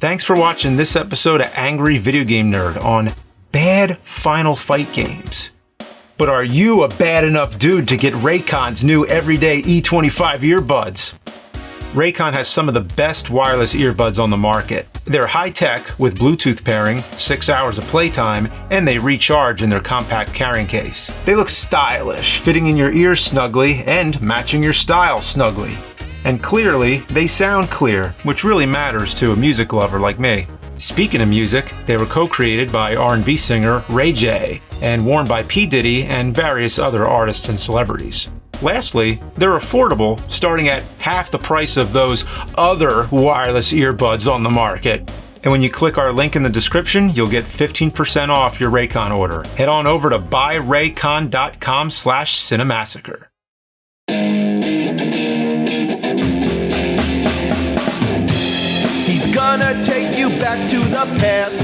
Thanks for watching this episode of Angry Video Game Nerd on bad Final Fight games. But are you a bad enough dude to get Raycon's new everyday E25 earbuds? Raycon has some of the best wireless earbuds on the market. They're high-tech with Bluetooth pairing, 6 hours of playtime, and they recharge in their compact carrying case. They look stylish, fitting in your ears snugly and matching your style snugly. And clearly, they sound clear, which really matters to a music lover like me. Speaking of music, they were co-created by R&B singer Ray J and worn by P. Diddy and various other artists and celebrities. Lastly, they're affordable, starting at half the price of those other wireless earbuds on the market. And when you click our link in the description, you'll get 15% off your Raycon order. Head on over to buyraycon.com/cinemassacre. He's gonna take you back to the past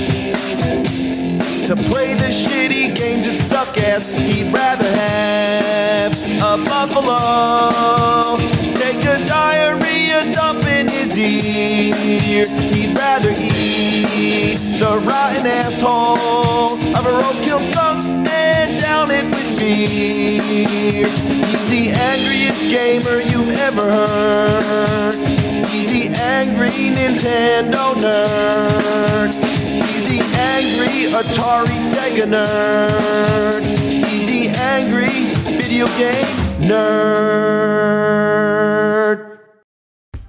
to play the shitty games that suck ass. He'd rather have a buffalo take a diarrhea dump in his ear. He'd rather eat the rotten asshole of a roadkill skunk and down it with beer. He's the angriest gamer you've ever heard. He's the angry Nintendo nerd. He's the angry Atari Sega nerd. He's the angry video game nerd.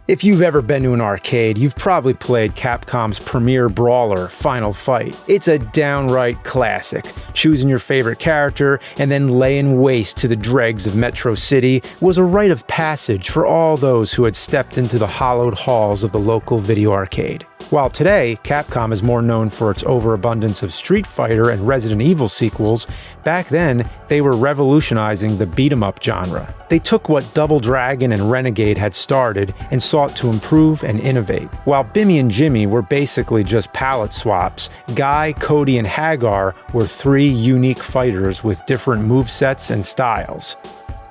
If you've ever been to an arcade, you've probably played Capcom's premier brawler, Final Fight. It's a downright classic. Choosing your favorite character and then laying waste to the dregs of Metro City was a rite of passage for all those who had stepped into the hallowed halls of the local video arcade. While today, Capcom is more known for its overabundance of Street Fighter and Resident Evil sequels, back then, they were revolutionizing the beat-em-up genre. They took what Double Dragon and Renegade had started and sought to improve and innovate. While Bimmy and Jimmy were basically just palette swaps, Guy, Cody, and Hagar were three unique fighters with different movesets and styles.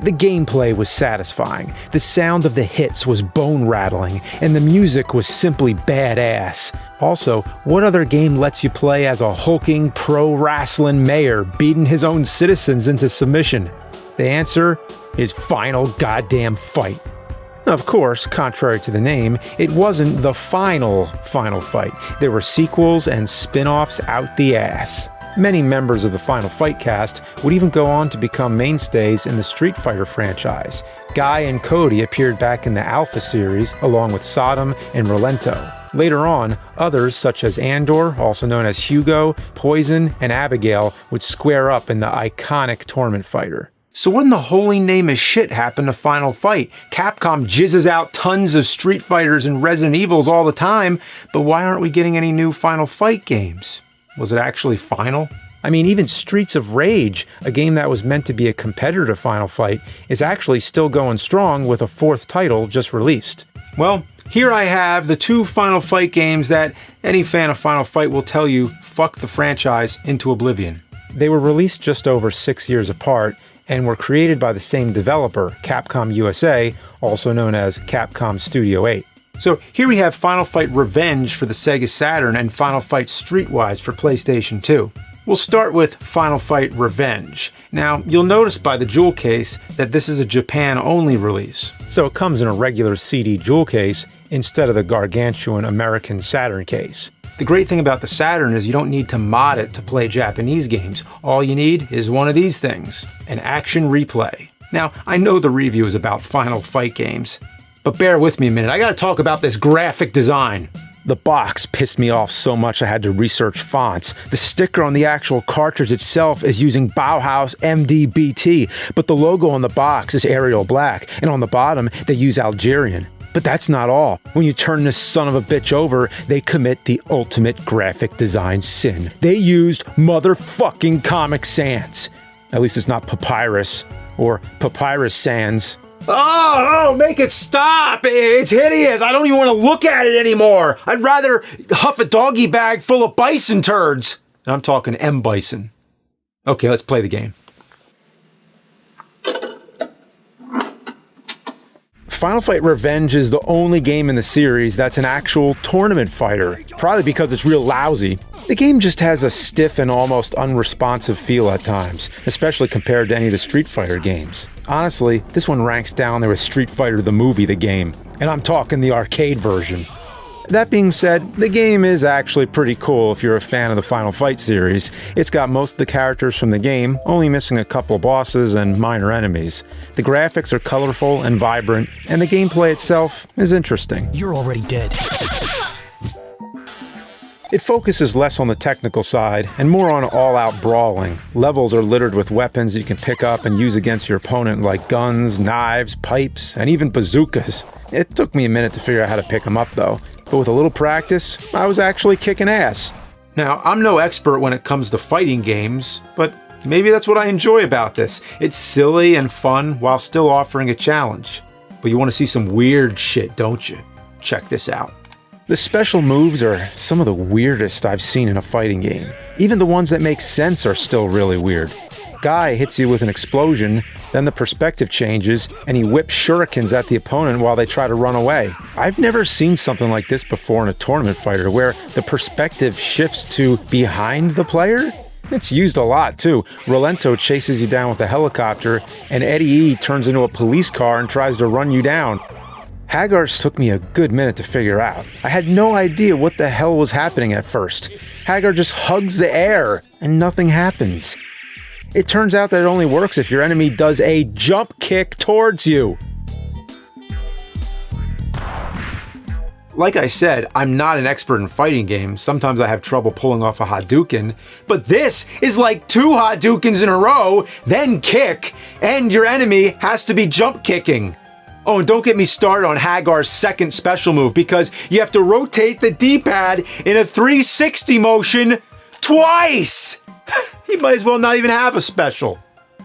The gameplay was satisfying, the sound of the hits was bone-rattling, and the music was simply badass. Also, what other game lets you play as a hulking pro-wrestling mayor beating his own citizens into submission? The answer is Final Goddamn Fight. Of course, contrary to the name, it wasn't the final Fight. There were sequels and spin-offs out the ass. Many members of the Final Fight cast would even go on to become mainstays in the Street Fighter franchise. Guy and Cody appeared back in the Alpha series, along with Sodom and Rolento. Later on, others such as Andor, also known as Hugo, Poison, and Abigail would square up in the iconic Tournament Fighter. So what in the holy name of shit happened to Final Fight? Capcom jizzes out tons of Street Fighters and Resident Evils all the time, but why aren't we getting any new Final Fight games? Was it actually final? I mean, even Streets of Rage, a game that was meant to be a competitor to Final Fight, is actually still going strong with a fourth title just released. Well, here I have the two Final Fight games that any fan of Final Fight will tell you fuck the franchise into oblivion. They were released just over 6 years apart and were created by the same developer, Capcom USA, also known as Capcom Studio 8. So here we have Final Fight Revenge for the Sega Saturn and Final Fight Streetwise for PlayStation 2. We'll start with Final Fight Revenge. Now, you'll notice by the jewel case that this is a Japan-only release. So it comes in a regular CD jewel case instead of the gargantuan American Saturn case. The great thing about the Saturn is you don't need to mod it to play Japanese games. All you need is one of these things, an action replay. Now, I know the review is about Final Fight games, but bear with me a minute, I gotta talk about this graphic design. The box pissed me off so much I had to research fonts. The sticker on the actual cartridge itself is using Bauhaus MDBT, but the logo on the box is Arial Black, and on the bottom they use Algerian. But that's not all. When you turn this son of a bitch over, they commit the ultimate graphic design sin. They used motherfucking Comic Sans. At least it's not Papyrus or Papyrus Sans. Oh, make it stop! It's hideous! I don't even want to look at it anymore! I'd rather huff a doggy bag full of bison turds! And I'm talking M-bison. Okay, let's play the game. Final Fight Revenge is the only game in the series that's an actual tournament fighter, probably because it's real lousy. The game just has a stiff and almost unresponsive feel at times, especially compared to any of the Street Fighter games. Honestly, this one ranks down there with Street Fighter the movie, the game, and I'm talking the arcade version. That being said, the game is actually pretty cool if you're a fan of the Final Fight series. It's got most of the characters from the game, only missing a couple bosses and minor enemies. The graphics are colorful and vibrant, and the gameplay itself is interesting. You're already dead. It focuses less on the technical side and more on all-out brawling. Levels are littered with weapons you can pick up and use against your opponent, like guns, knives, pipes, and even bazookas. It took me a minute to figure out how to pick them up though, but with a little practice, I was actually kicking ass. Now, I'm no expert when it comes to fighting games, but maybe that's what I enjoy about this. It's silly and fun while still offering a challenge. But you want to see some weird shit, don't you? Check this out. The special moves are some of the weirdest I've seen in a fighting game. Even the ones that make sense are still really weird. Guy hits you with an explosion, then the perspective changes, and he whips shurikens at the opponent while they try to run away. I've never seen something like this before in a tournament fighter, where the perspective shifts to behind the player. It's used a lot too. Rolento chases you down with a helicopter, and Eddie E turns into a police car and tries to run you down. Hagar's took me a good minute to figure out. I had no idea what the hell was happening at first. Hagar just hugs the air, and nothing happens. It turns out that it only works if your enemy does a jump kick towards you. Like I said, I'm not an expert in fighting games. Sometimes I have trouble pulling off a Hadouken, but this is like 2 Hadoukens in a row, then kick, and your enemy has to be jump kicking. Oh, and don't get me started on Hagar's second special move, because you have to rotate the D-pad in a 360 motion twice! He might as well not even have a special.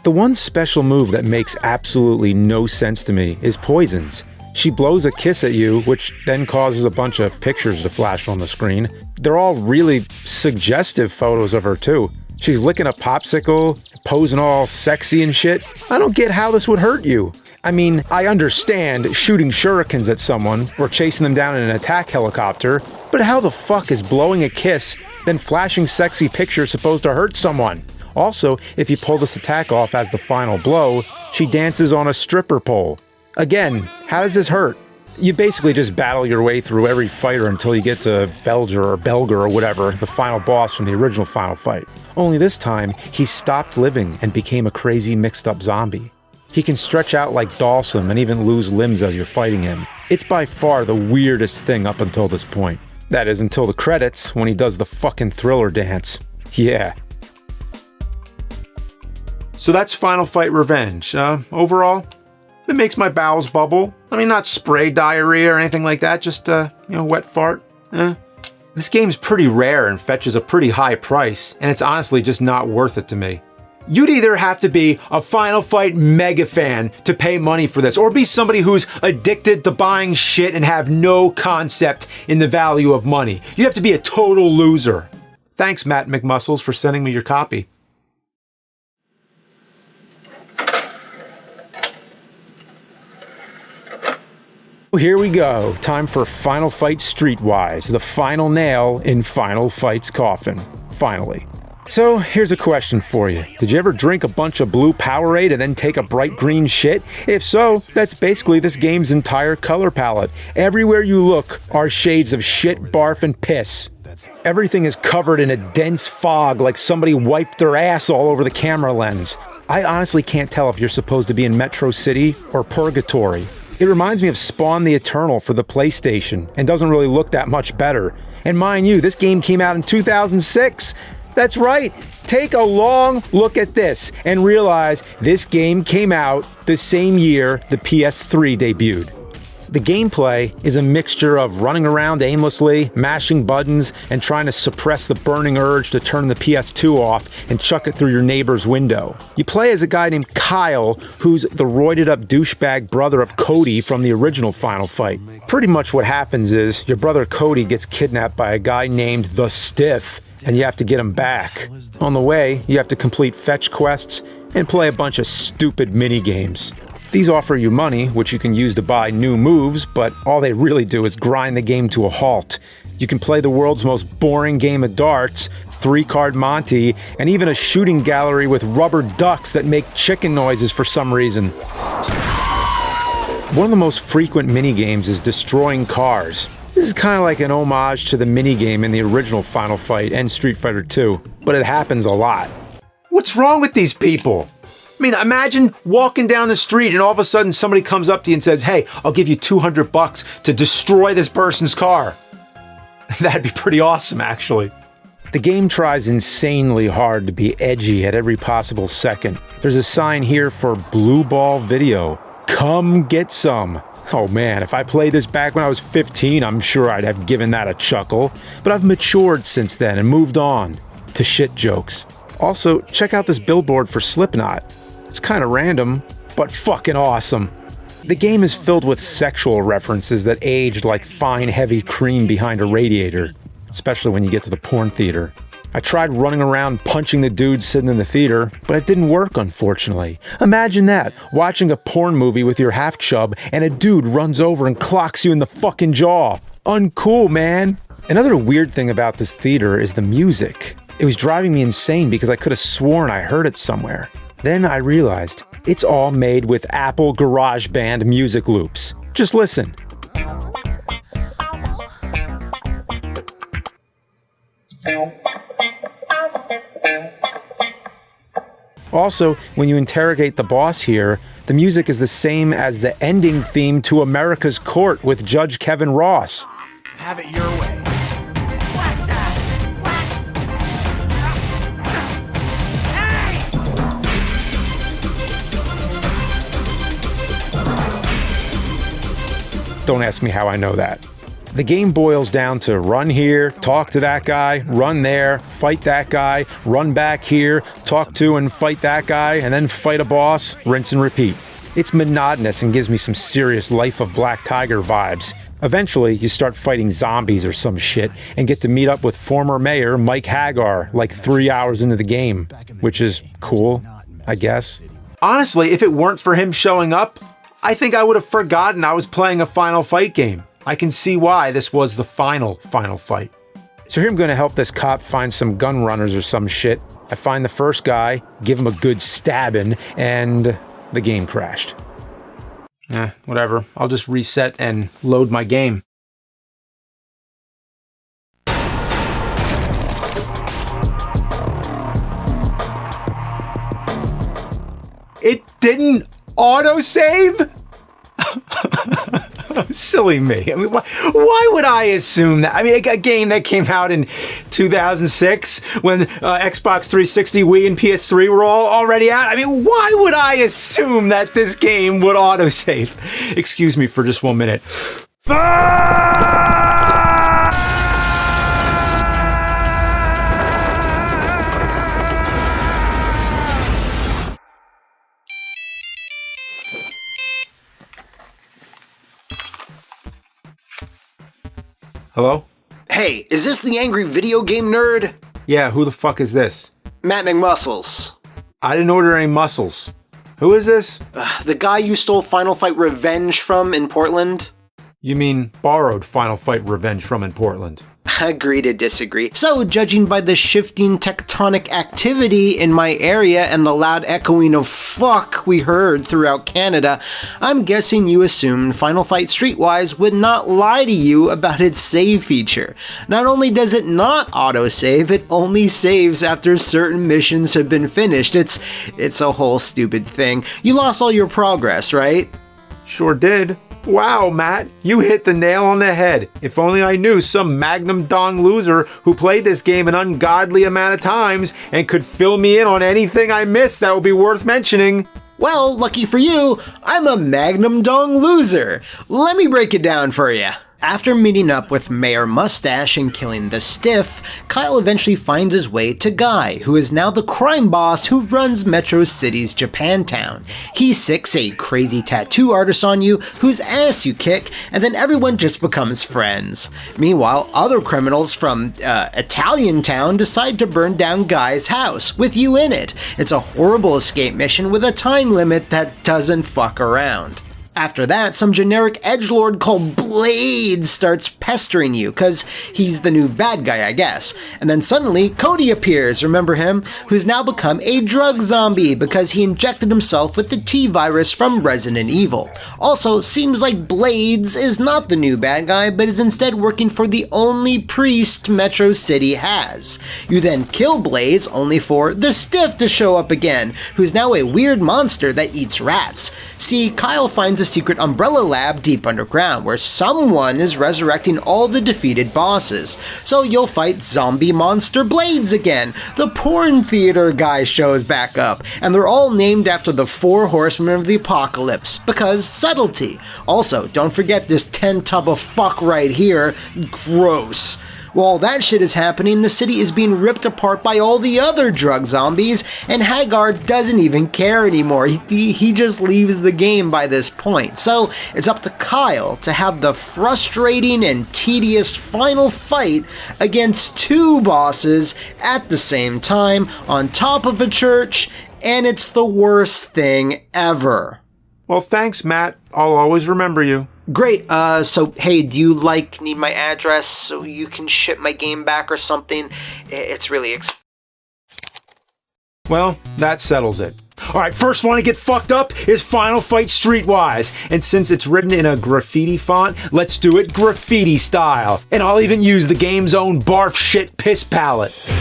The one special move that makes absolutely no sense to me is Poison's. She blows a kiss at you, which then causes a bunch of pictures to flash on the screen. They're all really suggestive photos of her too. She's licking a popsicle, posing all sexy and shit. I don't get how this would hurt you. I mean, I understand shooting shurikens at someone or chasing them down in an attack helicopter, but how the fuck is blowing a kiss, then flashing sexy pictures supposed to hurt someone? Also, if you pull this attack off as the final blow, she dances on a stripper pole. Again, how does this hurt? You basically just battle your way through every fighter until you get to Belger or whatever, the final boss from the original Final Fight. Only this time, he stopped living and became a crazy mixed up zombie. He can stretch out like Dhalsim and even lose limbs as you're fighting him. It's by far the weirdest thing up until this point. That is until the credits, when he does the fucking Thriller dance. Yeah. So that's Final Fight Revenge. Overall, it makes my bowels bubble. I mean, not spray diarrhea or anything like that, just, wet fart. This game's pretty rare and fetches a pretty high price, and it's honestly just not worth it to me. You'd either have to be a Final Fight mega fan to pay money for this, or be somebody who's addicted to buying shit and have no concept in the value of money. You'd have to be a total loser. Thanks, Matt McMuscles, for sending me your copy. Here we go. Time for Final Fight Streetwise, the final nail in Final Fight's coffin. Finally. So, here's a question for you. Did you ever drink a bunch of blue Powerade and then take a bright green shit? If so, that's basically this game's entire color palette. Everywhere you look are shades of shit, barf, and piss. Everything is covered in a dense fog like somebody wiped their ass all over the camera lens. I honestly can't tell if you're supposed to be in Metro City or Purgatory. It reminds me of Spawn the Eternal for the PlayStation and doesn't really look that much better. And mind you, this game came out in 2006. That's right. Take a long look at this and realize this game came out the same year the PS3 debuted. The gameplay is a mixture of running around aimlessly, mashing buttons, and trying to suppress the burning urge to turn the PS2 off and chuck it through your neighbor's window. You play as a guy named Kyle, who's the roided up douchebag brother of Cody from the original Final Fight. Pretty much what happens is your brother Cody gets kidnapped by a guy named The Stiff, and you have to get him back. On the way, you have to complete fetch quests and play a bunch of stupid mini games. These offer you money, which you can use to buy new moves, but all they really do is grind the game to a halt. You can play the world's most boring game of darts, 3-card Monty, and even a shooting gallery with rubber ducks that make chicken noises for some reason. One of the most frequent minigames is destroying cars. This is kind of like an homage to the minigame in the original Final Fight and Street Fighter 2, but it happens a lot. What's wrong with these people? I mean, imagine walking down the street and all of a sudden somebody comes up to you and says, "Hey, I'll give you $200 to destroy this person's car." That'd be pretty awesome, actually. The game tries insanely hard to be edgy at every possible second. There's a sign here for Blue Ball Video. Come get some. Oh man, if I played this back when I was 15, I'm sure I'd have given that a chuckle. But I've matured since then and moved on to shit jokes. Also, check out this billboard for Slipknot. It's kind of random, but fucking awesome. The game is filled with sexual references that aged like fine, heavy cream behind a radiator, especially when you get to the porn theater. I tried running around punching the dude sitting in the theater, but it didn't work, unfortunately. Imagine that, watching a porn movie with your half-chub and a dude runs over and clocks you in the fucking jaw. Uncool, man. Another weird thing about this theater is the music. It was driving me insane because I could have sworn I heard it somewhere. Then I realized it's all made with Apple GarageBand music loops. Just listen. Also, when you interrogate the boss here, the music is the same as the ending theme to America's Court with Judge Kevin Ross. Have it your way. Don't ask me how I know that. The game boils down to run here, talk to that guy, run there, fight that guy, run back here, talk to and fight that guy, and then fight a boss, rinse and repeat. It's monotonous and gives me some serious Life of Black Tiger vibes. Eventually, you start fighting zombies or some shit and get to meet up with former mayor Mike Hagar like 3 hours into the game, which is cool, I guess. Honestly, if it weren't for him showing up, I think I would have forgotten I was playing a Final Fight game. I can see why this was the final fight. So here I'm going to help this cop find some gun runners or some shit. I find the first guy, give him a good stabbing, and the game crashed. Whatever. I'll just reset and load my game. It didn't autosave? Silly me. I mean, why would I assume that? I mean, a game that came out in 2006 when Xbox 360, Wii, and PS3 were all already out. I mean, why would I assume that this game would autosave? Excuse me for just 1 minute. Hello? Hey, is this the angry video game nerd? Yeah, who the fuck is this? Matt McMuscles. I didn't order any mussels. Who is this? The guy you stole Final Fight Revenge from in Portland? You mean borrowed Final Fight Revenge from in Portland? Agree to disagree. So, judging by the shifting tectonic activity in my area and the loud echoing of fuck we heard throughout Canada, I'm guessing you assumed Final Fight Streetwise would not lie to you about its save feature. Not only does it not autosave, it only saves after certain missions have been finished. It's a whole stupid thing. You lost all your progress, right? Sure did. Wow, Matt, you hit the nail on the head. If only I knew some Magnum Dong loser who played this game an ungodly amount of times and could fill me in on anything I missed that would be worth mentioning. Well, lucky for you, I'm a Magnum Dong loser. Let me break it down for you. After meeting up with Mayor Mustache and killing the Stiff, Kyle eventually finds his way to Guy, who is now the crime boss who runs Metro City's Japantown. He sicks a crazy tattoo artist on you, whose ass you kick, and then everyone just becomes friends. Meanwhile, other criminals from Italian Town decide to burn down Guy's house, with you in it. It's a horrible escape mission with a time limit that doesn't fuck around. After that, some generic edgelord called Blades starts pestering you, cause he's the new bad guy, I guess. And then suddenly, Cody appears, remember him? Who's now become a drug zombie because he injected himself with the T-virus from Resident Evil. Also, seems like Blades is not the new bad guy, but is instead working for the only priest Metro City has. You then kill Blades, only for the Stiff to show up again, who's now a weird monster that eats rats. See, Kyle finds a secret Umbrella lab deep underground where someone is resurrecting all the defeated bosses. So you'll fight zombie monster Blades again. The porn theater guy shows back up, and they're all named after the 4 horsemen of the apocalypse, because subtlety. Also, don't forget this 10 tub of fuck right here. Gross. While that shit is happening, the city is being ripped apart by all the other drug zombies, and Hagar doesn't even care anymore. He just leaves the game by this point. So it's up to Kyle to have the frustrating and tedious final fight against 2 bosses at the same time on top of a church, and it's the worst thing ever. Well, thanks, Matt. I'll always remember you. Great, so hey, do you need my address so you can ship my game back or something? It's really Well, that settles it. Alright, first one to get fucked up is Final Fight Streetwise. And since it's written in a graffiti font, let's do it graffiti style. And I'll even use the game's own barf shit piss palette.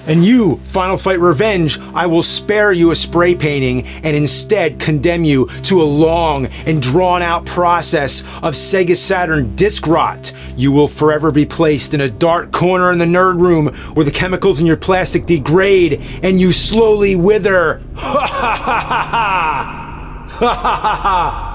And you, Final Fight Revenge, I will spare you a spray painting and instead condemn you to a long and drawn-out process of Sega Saturn disc rot. You will forever be placed in a dark corner in the nerd room where the chemicals in your plastic degrade and you slowly wither. Ha ha ha ha ha! Ha ha ha ha!